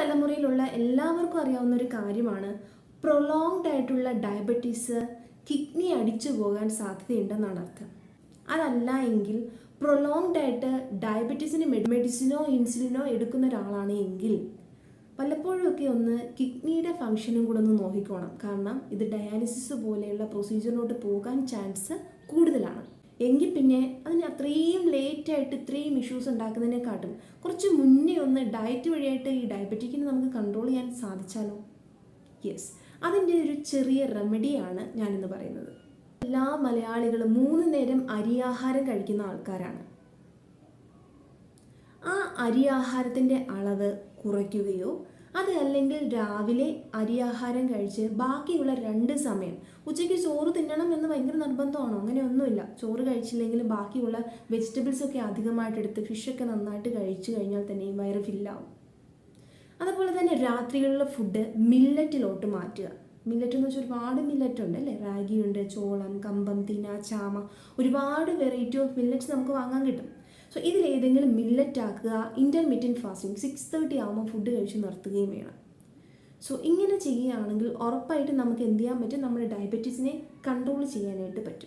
തലമുറയിലുള്ള എല്ലാവർക്കും അറിയാവുന്ന ഒരു കാര്യമാണ് പ്രൊലോങ്ഡ് ആയിട്ടുള്ള ഡയബറ്റീസ് കിഡ്നി അടിച്ചു പോകാൻ സാധ്യതയുണ്ടെന്നാണ് അർത്ഥം. അതല്ല എങ്കിൽ പ്രൊലോങ്ഡ് ആയിട്ട് ഡയബറ്റീസിന് മെഡിസിനോ ഇൻസുലിനോ എടുക്കുന്ന ഒരാളാണ് എങ്കിൽ പലപ്പോഴുമൊക്കെ ഒന്ന് കിഡ്നിയുടെ ഫംഗ്ഷനും കൂടെ ഒന്ന് നോക്കിക്കോണം. കാരണം ഇത് ഡയാലിസിസ് പോലെയുള്ള പ്രൊസീജിയറിലോട്ട് പോകാൻ ചാൻസ് കൂടുതലാണ്. എങ്കിൽ പിന്നെ അതിന് അത്രയും ലേറ്റായിട്ട് ഇത്രയും ഇഷ്യൂസ് ഉണ്ടാക്കുന്നതിനെക്കാട്ടും കുറച്ച് മുന്നേ ഒന്ന് ഡയറ്റ് വഴിയായിട്ട് ഈ ഡയബറ്റിക്കിനെ നമുക്ക് കൺട്രോൾ ചെയ്യാൻ സാധിച്ചാലോ? യെസ്, അതിൻ്റെ ഒരു ചെറിയ റെമഡിയാണ് ഞാനിന്ന് പറയുന്നത്. എല്ലാ മലയാളികളും 3 നേരം അരിയാഹാരം കഴിക്കുന്ന ആൾക്കാരാണ്. ആ അരിയാഹാരത്തിൻ്റെ അളവ് കുറയ്ക്കുകയോ അത് അല്ലെങ്കിൽ രാവിലെ അരിയാഹാരം കഴിച്ച് ബാക്കിയുള്ള 2 സമയം ഉച്ചയ്ക്ക് ചോറ് തിന്നണം എന്ന് ഭയങ്കര നിർബന്ധമാണോ? അങ്ങനെയൊന്നുമില്ല. ചോറ് കഴിച്ചില്ലെങ്കിലും ബാക്കിയുള്ള വെജിറ്റബിൾസൊക്കെ അധികമായിട്ട് എടുത്ത് ഫിഷൊക്കെ നന്നായിട്ട് കഴിച്ചു കഴിഞ്ഞാൽ തന്നെ വയറ് ഫില്ലാവും. അതുപോലെ തന്നെ രാത്രികളിലെ ഫുഡ് മില്ലറ്റിലോട്ട് മാറ്റുക. മില്ലറ്റ് എന്ന് വെച്ചാൽ ഒരുപാട് മില്ലറ്റ് ഉണ്ട് അല്ലേ? റാഗിയുണ്ട്, ചോളം, കമ്പം, തിന, ചാമ, ഒരുപാട് വെറൈറ്റി ഓഫ് മില്ലറ്റ്സ് നമുക്ക് വാങ്ങാൻ കിട്ടും. സോ ഇതിലേതെങ്കിലും മില്ലറ്റ് ആക്കുക. ഇൻ്റർമീഡിയറ്റ് ഫാസ്റ്റിംഗ് 6:30 ആകുമ്പോൾ ഫുഡ് കഴിച്ച് നിർത്തുകയും വേണം. സോ ഇങ്ങനെ ചെയ്യുകയാണെങ്കിൽ ഉറപ്പായിട്ട് നമുക്ക് എന്ത് ചെയ്യാൻ പറ്റും? നമ്മുടെ ഡയബറ്റീസിനെ കൺട്രോൾ ചെയ്യാനായിട്ട് പറ്റും.